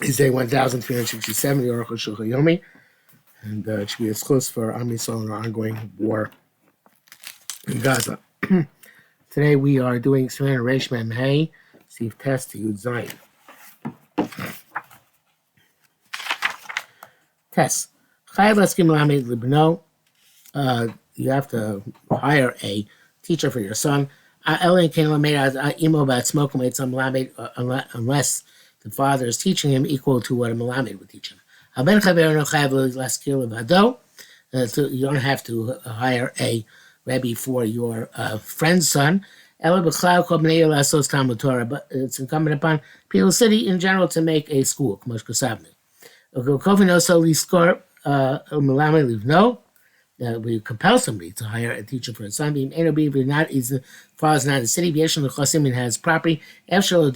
It's day 1367, the Arukh HaShulchan, and it should be as close for Am Yisrael in our ongoing war in Gaza. Today we are doing Siman Reish Mem Hey, Steve Test to Yud Zayin. Test. Chayav Laskim Lamed Libno. You have to hire a teacher for your son. Unless the father is teaching him equal to what a Malamed would teach him. So you don't have to hire a Rebbe for your friend's son. But it's incumbent upon people city in general to make a school. We compel somebody to hire a teacher for his son. If the father is not in the city, and has property, if you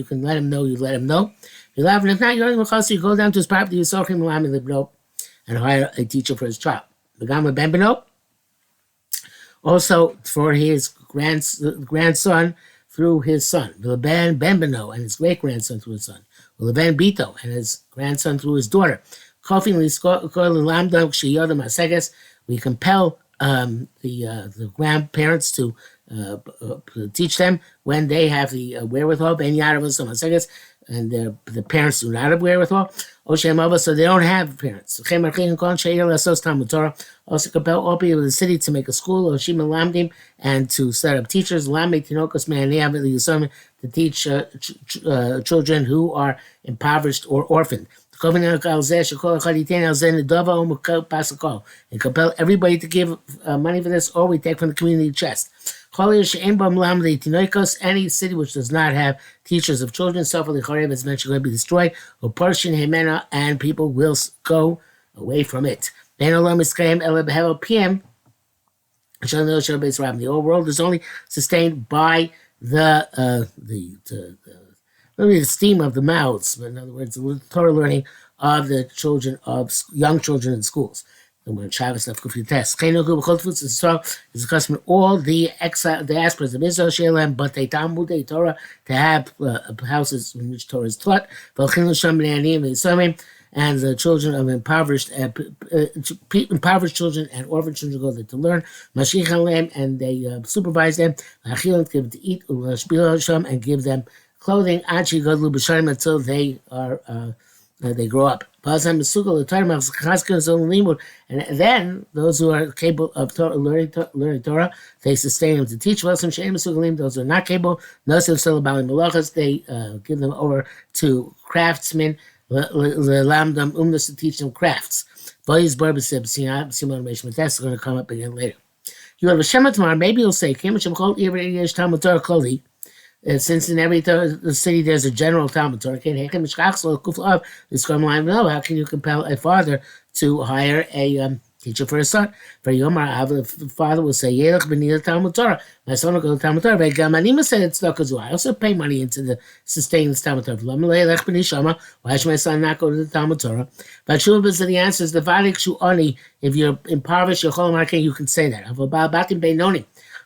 can let him know, you let him know. If not, you go down to his property, and hire a teacher for his child. Also for his grandson through his son. And his great-grandson through his son. Bito and his grandson through his daughter. We compel the grandparents to teach them when they have the wherewithal, and the parents do not have wherewithal, so they don't have parents. Also compel all people in the city to make a school, and to set up teachers, to teach children who are impoverished or orphaned. And compel everybody to give money for this, or we take from the community chest. Any city which does not have teachers of children, is eventually going to be destroyed, and people will go away from it. The whole world is only sustained by the steam of the mouths, but in other words, the Torah learning of the children of young children in schools. Is a custom in all the diasporas of Israel, but they Talmud Torah to have houses in which Torah is taught. And the children of impoverished children and orphan children go there to learn. And they supervise them. Give them to eat, and give them clothing until they are they grow up. And then those who are capable of learning Torah, they sustain them to teach. Those who are not capable, they give them over to craftsmen, to teach them crafts. That's going to come up again later. You have a Shema tomorrow. Maybe you'll say, since in every city there's a general Talmud Torah, how can you compel a father to hire a teacher for his son? For Yomar, the father will say, Talmud Torah. My son will go to Talmud Torah. I also pay money into the sustenance Talmud Torah. Why should my son not go to the Talmud Torah? But the answer is if you're impoverished, you can say that.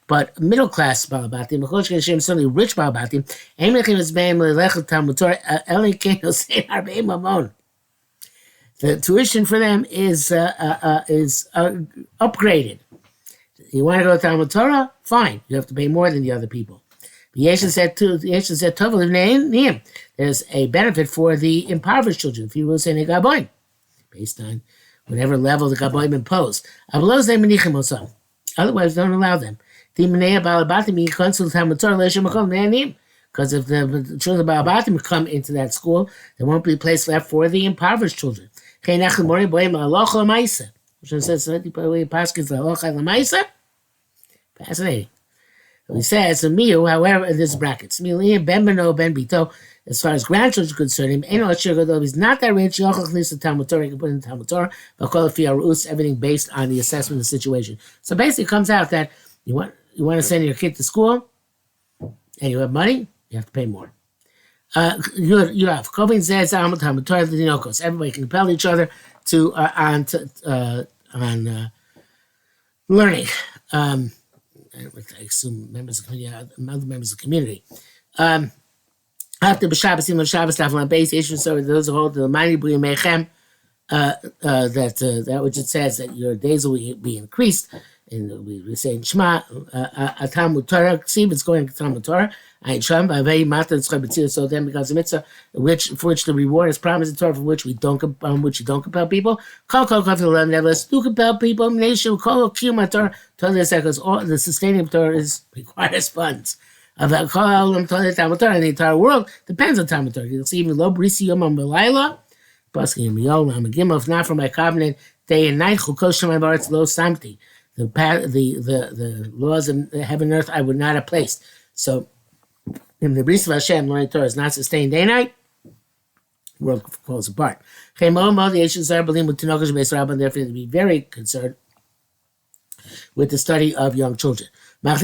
But middle class balabatim, certainly rich balabatim, the tuition for them is upgraded. You want to go to Talmud Torah? Fine, you have to pay more than the other people. There's a benefit for the impoverished children, if you will say Gaboim, based on whatever level the Gaboim impose. Otherwise, don't allow them. Because if the children of Balabatim come into that school, there won't be a place left for the impoverished children. Fascinating. He says, however, this brackets. As far as grandchildren are concerned, he's not that rich, he can put in Talmud Torah, but everything based on the assessment of the situation. So basically it comes out that you want to send your kid to school, and you have money, you have to pay more. You have Kovin says everybody can compel each other to on learning. I assume other members of the community. After b'Shabbos, even Shabbos, tafel on base, Yeshua, so those who hold the Mani B'ri Mechem, that which it says that your days will be increased. And we say in Shema, Talmud Torah, Ksiv, it's going to Talmud Torah. Ayin Sham, Vavei Mata Tzchav. So then becomes a mitzvah, for which the reward is promised in Torah, for which you don't compel people. Kol nevertheless, do compel people. Nation Kol Kiyum Torah. Because all the sustaining of Torah requires funds. About Kol Olam Torah, Talmud Torah, and the entire world depends on Talmud Torah. You can see even Lo Brisi Yom Belayla, Basking Yom Hamagim, if not for my covenant, day and night. Chukos Shemai Baretz Lo Samti. The laws of heaven and earth I would not have placed. So, in the Bris of Hashem, learning Torah is not sustained day and night. The world falls apart. The Asians are believing with Tinokosh Beis Rabban, therefore to be very concerned with the study of young children. And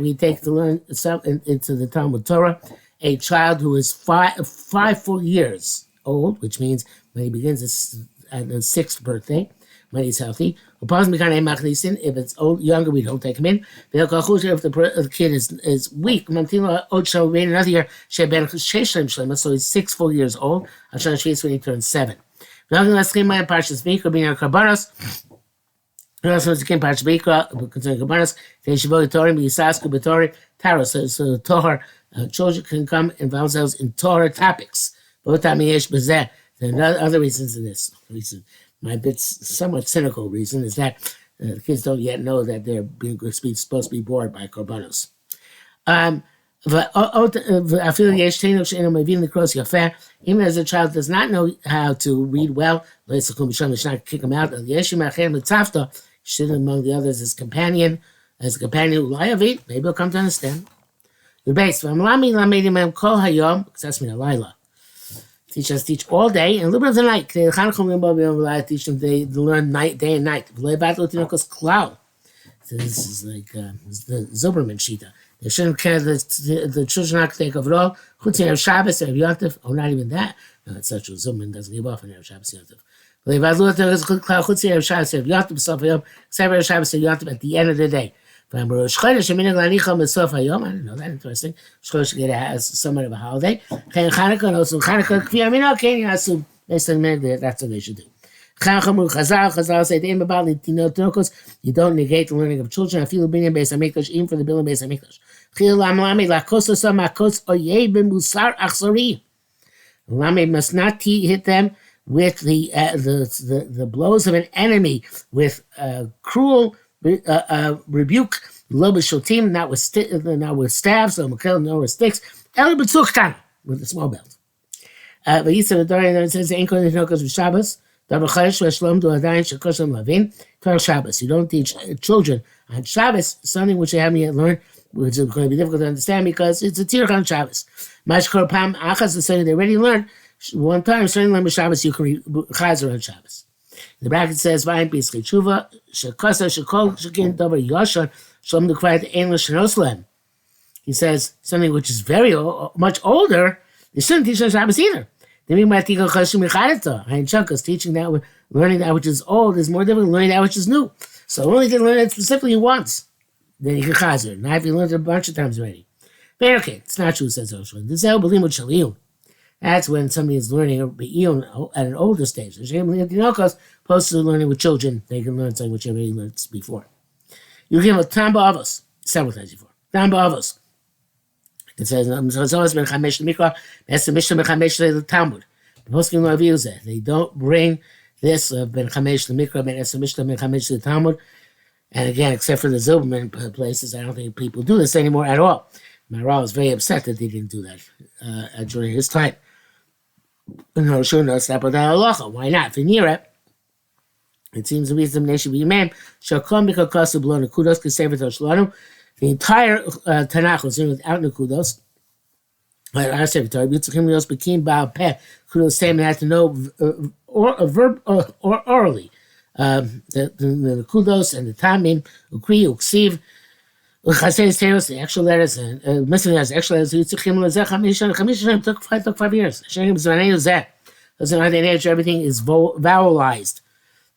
we take to learn into the Talmud Torah a child who is 5 full years old, which means when he begins at the 6th birthday, when he's healthy. If it's younger, we don't take him in. If the kid is weak, another year, so he's 6 full years old. When he turns 7. Concerning so Torah, children can come involve themselves in Torah topics. There are other reasons in this. My somewhat cynical reason is that the kids don't yet know that they're supposed to be bored by korbanos. Even as a child does not know how to read well, not kick him out. Should among the others as a companion maybe he'll come to understand. The base teach all day and a little bit of the night. Teach them they learn day and night. This is like the Zilberman Shita. They shouldn't care the children not take of it all. Shabbos, Yontif, or not even that. No, it's not true. Zilberman doesn't give off on Shabbos, Yontif. At the end of the day. I didn't know that. Interesting. Chodesh has somewhat of a holiday. Chanukah and also Chanukah. That's what they should do. Chazal say you don't negate the learning of children. I feel being based on Mikdash, even for the building based on Mikdash. Lame must not hit them with the blows of an enemy with cruel rebuke, not with staves, nor with sticks, with a small belt. But he said, it says, Shabbos. You don't teach children on Shabbos something which they haven't yet learned, which is going to be difficult to understand because it's a tirach on Shabbos. Is saying they already learned one time, starting learn Shabbos, you can read Chazer on Shabbos. The bracket says, "Vayin Pischei Tshuva Shekasa Shekol Shekin Davar Yoshan Shalom Dekvayat Ein L'Shenoslem." He says something which is very much older. They shouldn't teach on Shabbos either. They mean by Tikal Chashim Mechadeta. Hein Shakas teaching that, learning that which is old is more difficult than learning that which is new. So only can learn it specifically once. Then you can chazer. Now if you learned it a bunch of times already. But okay, it's not true, says Oshman. This is how Belimut Shaliyun. That's when somebody is learning at an older stage. Opposed to learning with children, they can learn something which they already learned before. You give a Tamba Avos, several times before. Tamba Avos. It says, the Talmud. They don't bring this Ben Chamesh the Mikra, Ben Esamishla, Ben Chamesh the Talmud. And again, except for the Zilberman places, I don't think people do this anymore at all. Maharal was very upset that they didn't do that during his time. No, sure, no, step with halacha. Why not? V'nira, it seems the wisdom nation be imam. Shakom b'kakasu below nekudos k'sevet shlanu. The entire Tanakh was written without nekudos. Our secretary, Yitzchak Lios became Baal Peh. Kudos same had to know a verb or orally. The nekudos and the tamim, ukri, uksiv. The actual letters and missing letters, actual letters. Took 5 years. Everything is vowelized.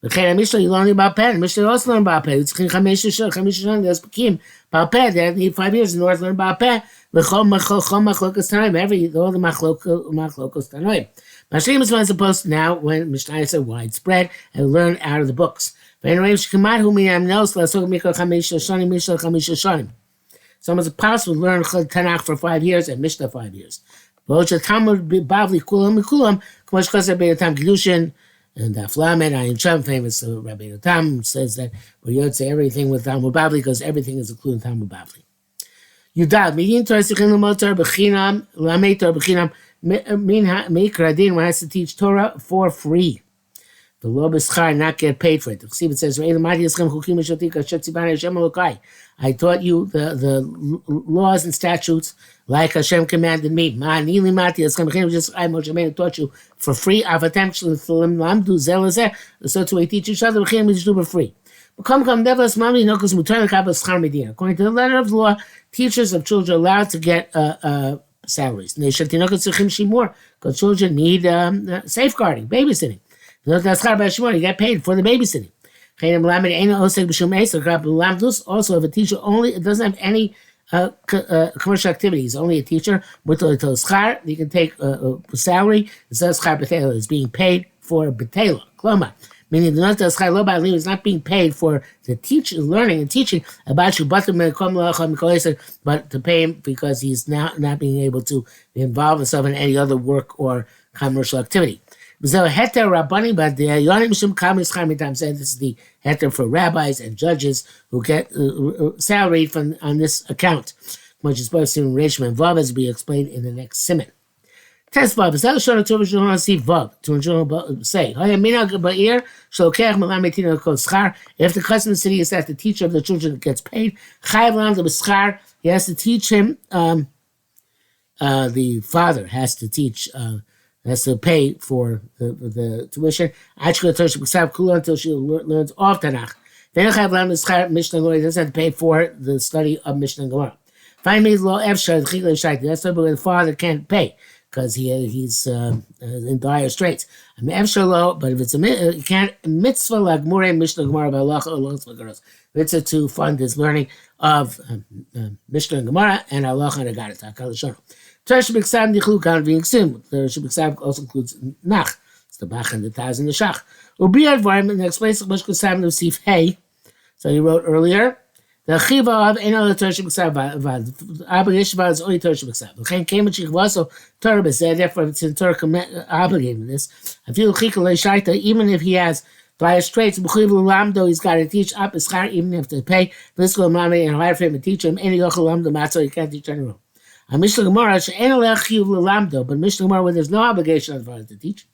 וכן המשנה you learn about pet, המשנה also learn about pet. צריכים 5 שנים, there's פקים about pet, they need 5 years in order to learn about pet. וכל מחלוקות תנאים, all the מחלוקות תנאים. Mashlim is one supposed now when Mishnayos are widespread and learn out of the books. Someone's possible to learn Tanakh for 5 years and Mishnah 5 years. And Aflamed, Ayin Sham, famous Rabbi Tam, says that we would say everything with Talmud Bavli because everything is included in Talmud Bavli. Yudad, Midin Torah Sichin L'motor B'chinam, Lamei Torah B'chinam, Mikra Din, one has to teach Torah for free. The law b'schar not get paid for it. The Chassid says, I taught you the laws and statutes like Hashem commanded me. I taught you for free. So to teach each other, we do for free. According to the letter of the law, teachers of children are allowed to get salaries. Because children need safeguarding, babysitting. You get paid for the babysitting. Also, if a teacher it doesn't have any commercial activities, only a teacher, you can take a salary. It's being paid for betela. Meaning the is not being paid for the teaching, learning and teaching about you, but to pay him because he's now not being able to involve himself in any other work or commercial activity. This is the heter for rabbis and judges who get salaried on this account, which is supposed to be Reshma and Vav, as we explained in the next simon. Test Vav. Is that a short of Torah? You see Vav to say, if the custom of the city is that the teacher of the children gets paid, he has to teach him. The father has to teach. Has to pay for the tuition. Until she learns all Tanakh. He doesn't have to pay for the study of Mishnah and Gemara. Finally, that's why the father can't pay because he's in dire straits. But if it's he can't mitzvah like Murei Mishnah Gemara b'Halacha or Los mitzvah to fund his learning of Mishnah and Gemara and Halacha and Agadah. Torah Shebiksav Nichlu Kan V'Yiksim. Torah Shebiksav also includes Nach. It's the Bach and the Taz and the Shach. Ubi Advarim explains the Mishkul Sam of Sif Hey. So he wrote earlier. The Chiva of Ein Ola Torah Shebiksav Abba Yeshiva is only Torah Shebiksav. The Chen came and Chichva also Torah B'Zeh. Therefore, it's in Torah obligated this. I feel Chika Leishaita, even if he has dire straits, B'Chiv L'Lamdo, he's got to teach up his char, even if they pay. This go Mami and hire for him to teach him. Any Yochel Lamdo Matzah, he can't teach anyone. Mishnah Gemara, but Mishnah Gemara, where there's no obligation on the father to teach.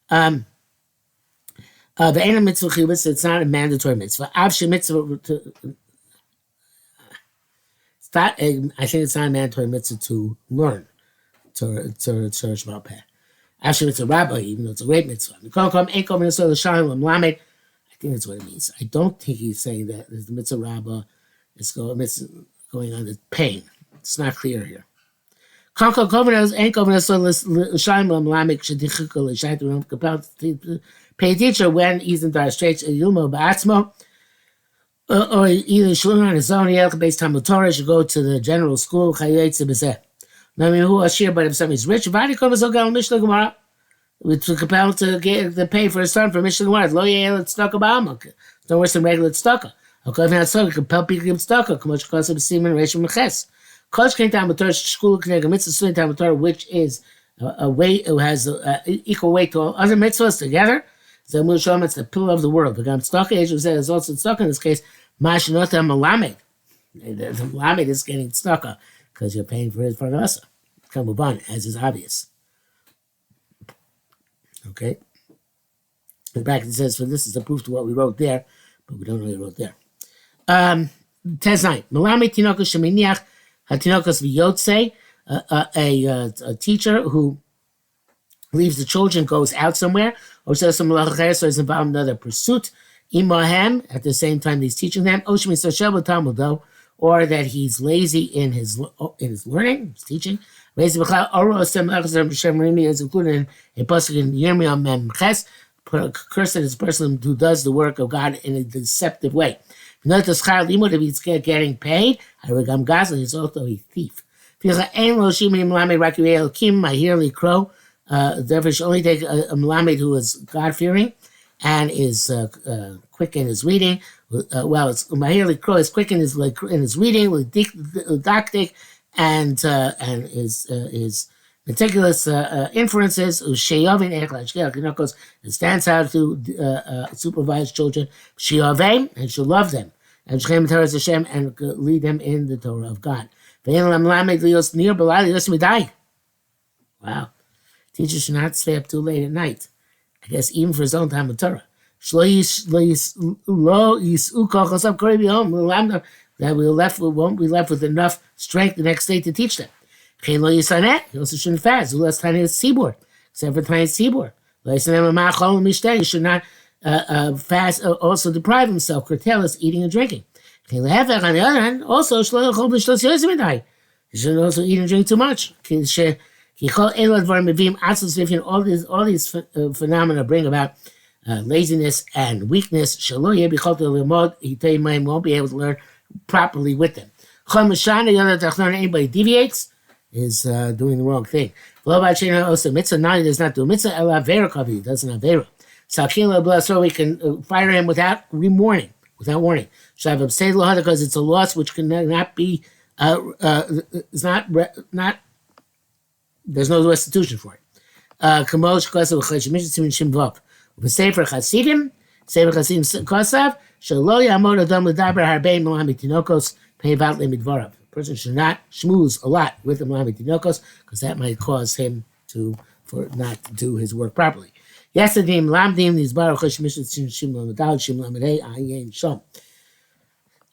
The Ein mitzvah chiyuvus, it's not a mandatory mitzvah. Avshi mitzvah, I think it's not a mandatory mitzvah to learn Torah Sheba'al Peh. Avshi mitzvah rabbi, even though it's a great mitzvah. I think that's what it means. I don't think he's saying that the mitzvah rabbi is going on the pain. It's not clear here. Compelled to pay a teacher when he's in dire straits, or either should learn on his own, based on Torah, should go to the general school. But if somebody's rich, we're compelled to pay for his son for Mishnah Gemara. It's no worse than regular tzedakah. Compelled people to give tzedakah. Which is a weight who has equal weight to all other mitzvahs together. It's the pillar of the world. The tzedakah is also tzedakah in this case. Mashinota malamed. The malamed is getting tzedakah because you're paying for his parnasa. Can move on, as is obvious. Okay. The bracket says, for this is a proof to what we wrote there, but we don't know what we wrote there. Test 9. Malamed tinoko sheminiach. Hatinokas v'yotze, a teacher who leaves the children, goes out somewhere, or says some malacha, so is involved in another pursuit. Imahem, at the same time he's teaching them, Oshmi Soshel Talmudo, or that he's lazy in his learning, his teaching. Is included in a pasuk in Yirmiyah Mem Ches. Cursed is the person who does the work of God in a deceptive way. Not the schar limud, if he's getting paid, he's also a thief. I hear crow. Therefore, should only take a melamed who is God-fearing and is quick in his reading. It's Mahir Crow is quick in his reading, didactic, and his meticulous inferences. It stands out to supervise children. And she'll love them. And Hashem and lead them in the Torah of God. Wow. Teachers should not stay up too late at night. I guess even for his own time of Torah. That we won't be left with enough strength the next day to teach them. He also shouldn't fast. Except for tiny tzibur. You should not fast, also deprive himself, curtail his eating and drinking. On the other hand, also, he shouldn't also eat and drink too much. All these phenomena bring about laziness and weakness. He won't be able to learn properly with them. Anybody deviates is doing the wrong thing. Also, mitzvah nani does not do mitzvah, ela avera kavi, doesn't have avera. So we can fire him without warning. Because it's a loss which cannot be is not there's no restitution for it. Kamosh kosav chashmishim shimvov. Sefer Chasidim kosav shelo yamod adam ledaber harbein melamed tinokos peivat lemidvarav. A person should not schmooze a lot with the melamed tinokos because that might cause him not to do his work properly. Yesterday, lamdim these baruch chashmishim shimlamadal shimlamadei ayin shom.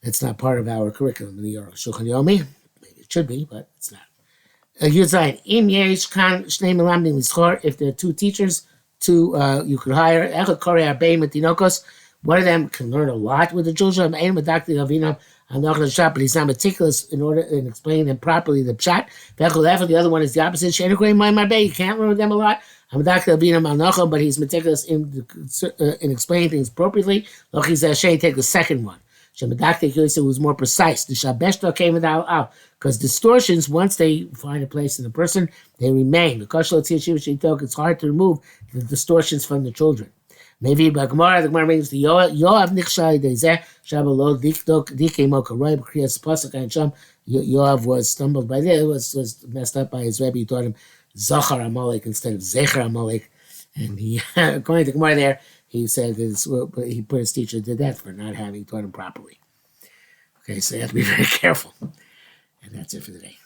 That's not part of our curriculum in the Arukh HaShulchan Yomi. Maybe it should be, but it's not. If there are two teachers, you could hire. One of them can learn a lot with the children, but he's not meticulous in explaining them properly the pshat. The other one is the opposite. You can't learn with them a lot. But he's meticulous in explaining things appropriately. Take the second one. Was more precise. The Shabeshta came without out because distortions, once they find a place in a person, they remain. It's hard to remove the distortions from the children. Maybe by Gemara, the Gemara brings the Yoav Nichshai Dezeh Shabalo Dikdok Dikemo Karoy Kriyas Pasuk and Sham. Yoav was stumbled by this, was messed up by his Rebbe. He taught him Zachar Amalek instead of Zecher Amalek, and he, according to Gemara there, he said that he put his teacher to death for not having taught him properly. Okay, so you have to be very careful. And that's it for today.